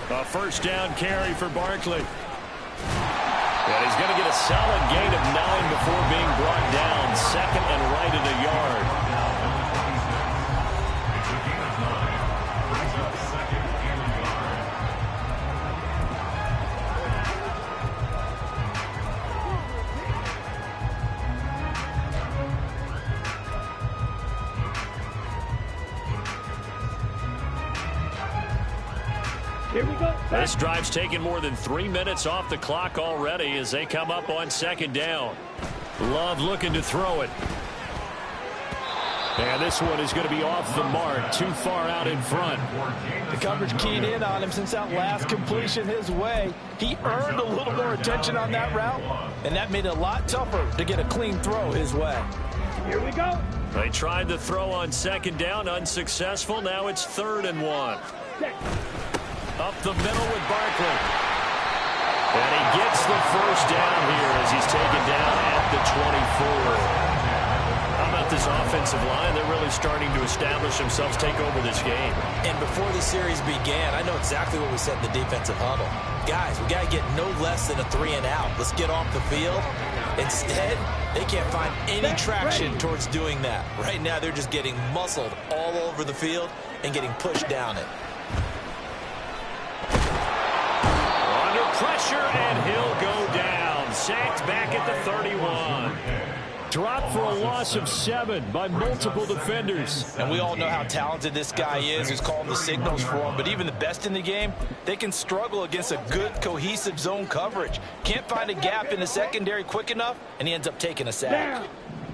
A first down carry for Barkley. And he's going to get a solid gain of 9 before being brought down. 2nd and right at a yard. Here we go. This drive's taken more than 3 minutes off the clock already as they come up on second down. Love looking to throw it. And this one is going to be off the mark, too far out in front. The coverage keyed in on him since that last completion his way. He earned a little more attention on that route, and that made it a lot tougher to get a clean throw his way. Here we go. They tried to throw on second down, unsuccessful. Now it's 3rd and 1. Up the middle with Barkley. And he gets the first down here as he's taken down at the 24. How about this offensive line? They're really starting to establish themselves, take over this game. And before the series began, I know exactly what we said in the defensive huddle. Guys, we got to get no less than a 3-and-out. Let's get off the field. Instead, they can't find any traction towards doing that. Right now, they're just getting muscled all over the field and getting pushed down it. Under pressure, and he'll go down. Sacked back at the 31. Dropped for a loss of 7 by multiple defenders. And we all know how talented this guy is, who's calling the signals for him. But even the best in the game, they can struggle against a good, cohesive zone coverage. Can't find a gap in the secondary quick enough, and he ends up taking a sack.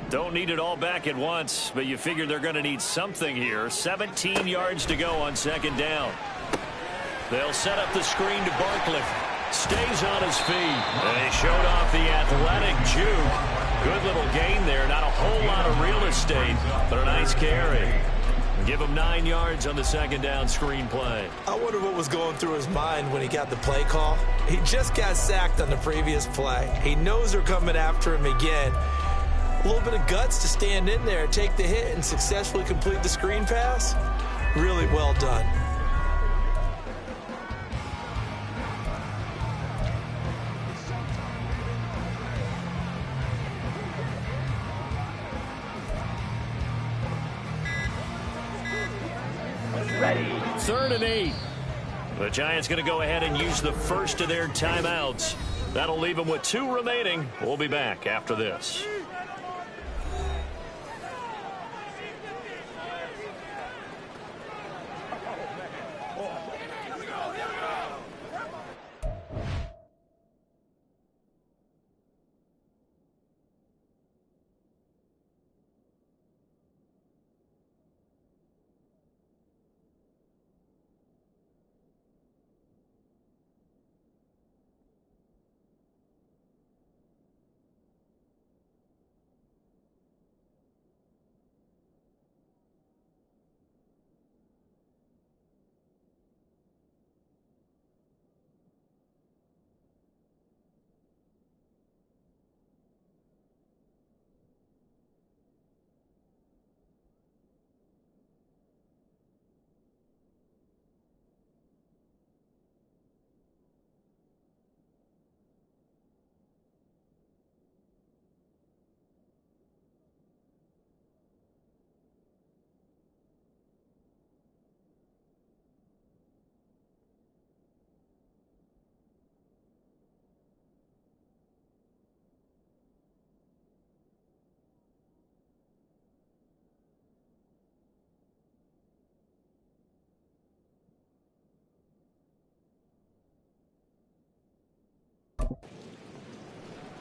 Don't need it all back at once, but you figure they're going to need something here. 17 yards to go on second down. They'll set up the screen to Barkley. Stays on his feet. And they showed off the athletic juke. Good little gain there. Not a whole lot of real estate, but a nice carry. Give him 9 yards on the second down screen play. I wonder what was going through his mind when he got the play call. He just got sacked on the previous play. He knows they're coming after him again. A little bit of guts to stand in there, take the hit, and successfully complete the screen pass. Really well done. Ready. 3rd and 8. The Giants going to go ahead and use the first of their timeouts. That'll leave them with 2 remaining. We'll be back after this.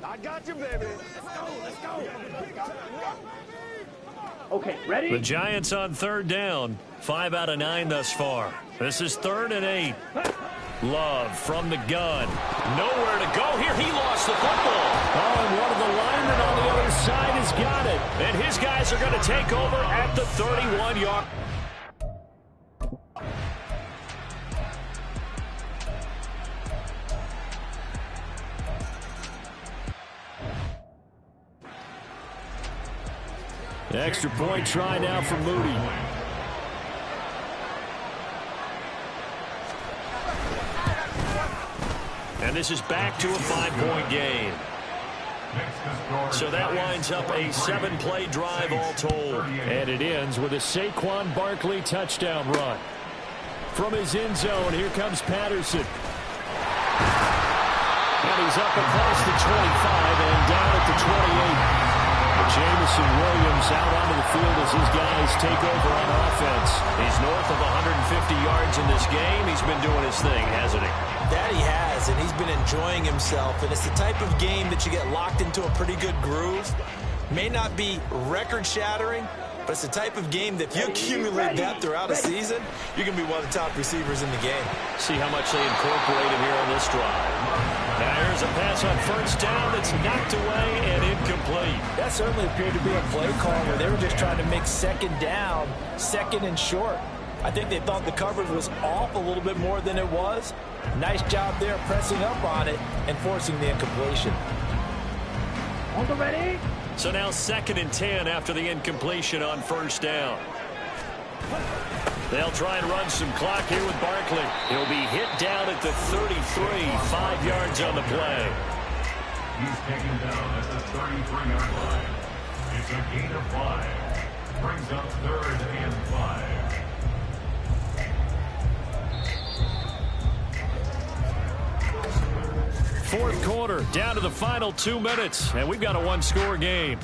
I got you, baby. Let's go. Okay, ready? The Giants on 3rd down. 5 out of 9 thus far. This is 3rd and 8. Love from the gun. Nowhere to go here. He lost the football. Oh, and one of the linemen on the other side has got it. And his guys are going to take over at the 31-yard. Extra point try now for Moody. And this is back to a 5-point game. So that winds up a 7-play drive all told. And it ends with a Saquon Barkley touchdown run. From his end zone, here comes Patterson. And he's up across the 25 and down at the 28. Jameson Williams out onto the field as his guys take over on offense. He's north of 150 yards in this game. He's been doing his thing, hasn't he? That he has, and he's been enjoying himself. And it's the type of game that you get locked into a pretty good groove. May not be record-shattering, but it's the type of game that if you accumulate that throughout a season, you're going to be one of the top receivers in the game. See how much they incorporate him here on this drive. Now here's a pass on first down that's knocked away and incomplete. That certainly appeared to be a play call where they were just trying to make second down, second and short. I think they thought the coverage was off a little bit more than it was. Nice job there pressing up on it and forcing the incompletion. Hold ready. So now 2nd and 10 after the incompletion on first down. They'll try and run some clock here with Barkley. He'll be hit down at the 33, 5 yards on the play. He's taken down at the 33-yard line. It's a gain of 5. Brings up 3rd and 5. Fourth quarter, down to the final 2 minutes, and we've got a one-score game.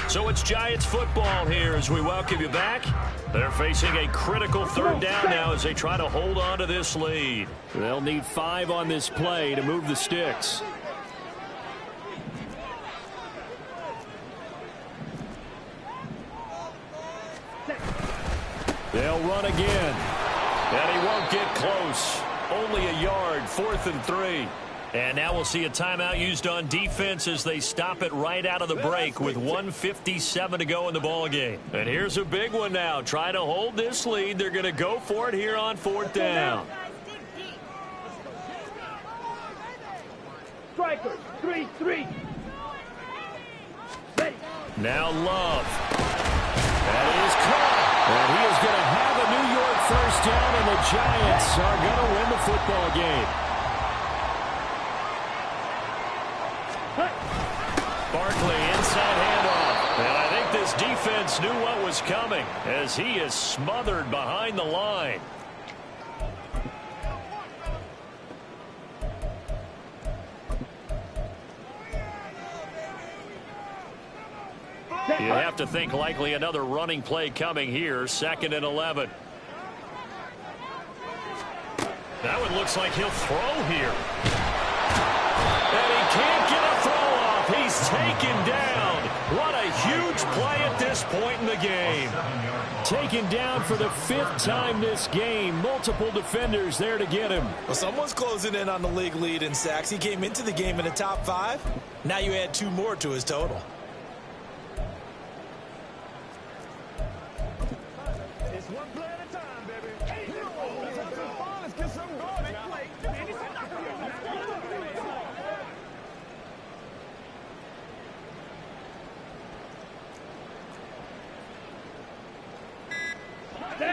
So it's Giants football here as we welcome you back. They're facing a critical 3rd down now as they try to hold on to this lead. They'll need 5 on this play to move the sticks. They'll run again. And he won't get close. Only a yard, 4th and 3. And now we'll see a timeout used on defense as they stop it right out of the break with 1:57 to go in the ballgame. And here's a big one now. Try to hold this lead. They're going to go for it here on 4th down. Strikers, 3-3. Ready. Now Love. That is caught. And he is going to have a New York first down, and the Giants are going to win the football game. Barkley inside handoff. And I think this defense knew what was coming as he is smothered behind the line. You have to think likely another running play coming here. 2nd and 11. That one looks like he'll throw here. And he can't get a throw off. He's taken down. What a huge play at this point in the game. Taken down for the 5th time this game. Multiple defenders there to get him. Well, someone's closing in on the league lead in sacks. He came into the game in the top 5. Now you add 2 more to his total. It's one play at a time, baby. Let's have some fun. Let's get some going.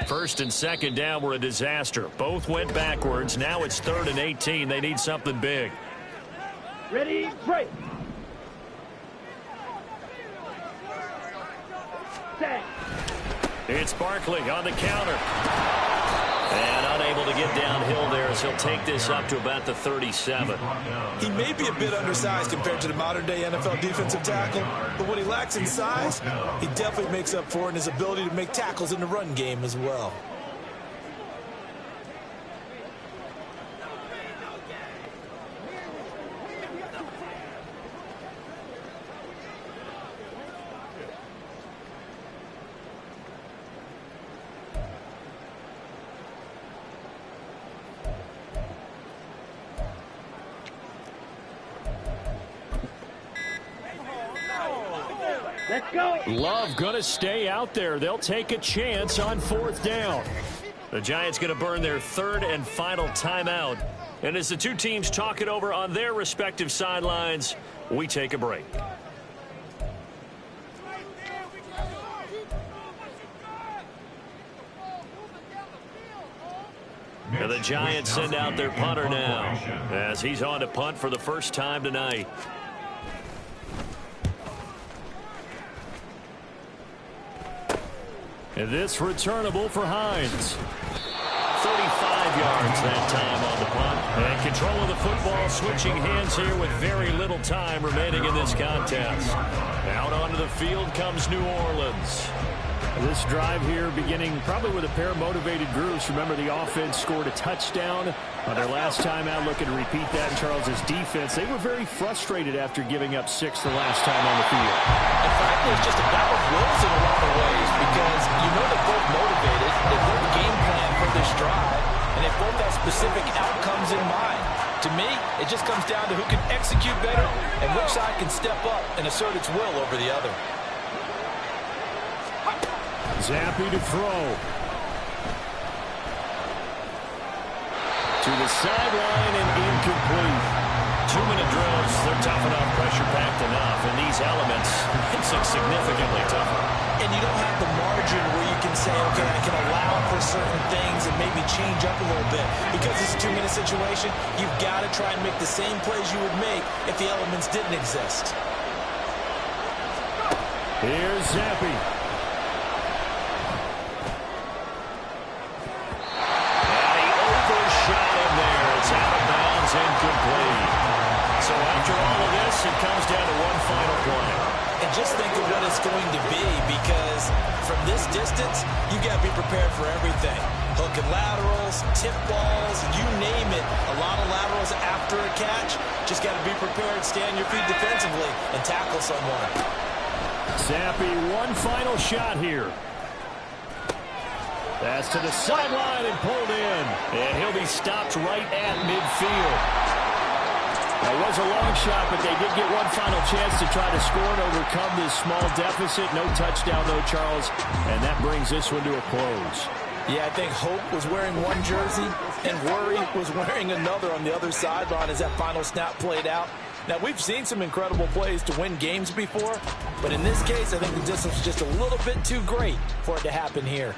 First and second down were a disaster. Both went backwards. Now it's 3rd and 18. They need something big. Ready, break. Set. It's Barkley on the counter. And unable to get downhill there as he'll take this up to about the 37. He may be a bit undersized compared to the modern-day NFL defensive tackle, but what he lacks in size, he definitely makes up for in his ability to make tackles in the run game as well. Let's go. Love going to stay out there. They'll take a chance on 4th down. The Giants going to burn their 3rd and final timeout. And as the two teams talk it over on their respective sidelines, we take a break. And the Giants send out their punter now as he's on to punt for the first time tonight. And this returnable for Hines. 35 yards that time on the punt. And control of the football switching hands here with very little time remaining in this contest. Out onto the field comes New Orleans. This drive here beginning probably with a pair of motivated groups. Remember, the offense scored a touchdown on their last time out. Looking to repeat that in Charles's defense. They were very frustrated after giving up 6 the last time on the field. In fact, it's just a battle of wills in a lot of ways because you know they're both motivated. They both game plan for this drive, and they both have specific outcomes in mind. To me, it just comes down to who can execute better and which side can step up and assert its will over the other. Zampi to throw. To the sideline and incomplete. 2-minute drills, they're tough enough, pressure-packed enough, and these elements makes it significantly tougher. And you don't have the margin where you can say, okay, I can allow for certain things and maybe change up a little bit. Because it's a 2-minute situation, you've got to try and make the same plays you would make if the elements didn't exist. Here's Zampi. Incomplete. So after all of this, it comes down to one final play. And just think of what it's going to be, because from this distance, you got to be prepared for everything. Hook and laterals, tip balls, you name it. A lot of laterals after a catch. Just got to be prepared, stand your feet defensively, and tackle someone. Zampi, one final shot here. That's to the sideline and pulled in. And he'll be stopped right at midfield. That was a long shot, but they did get one final chance to try to score and overcome this small deficit. No touchdown, though, Charles. And that brings this one to a close. Yeah, I think Hope was wearing one jersey and Worry was wearing another on the other sideline as that final snap played out. Now, we've seen some incredible plays to win games before, but in this case, I think the distance was just a little bit too great for it to happen here.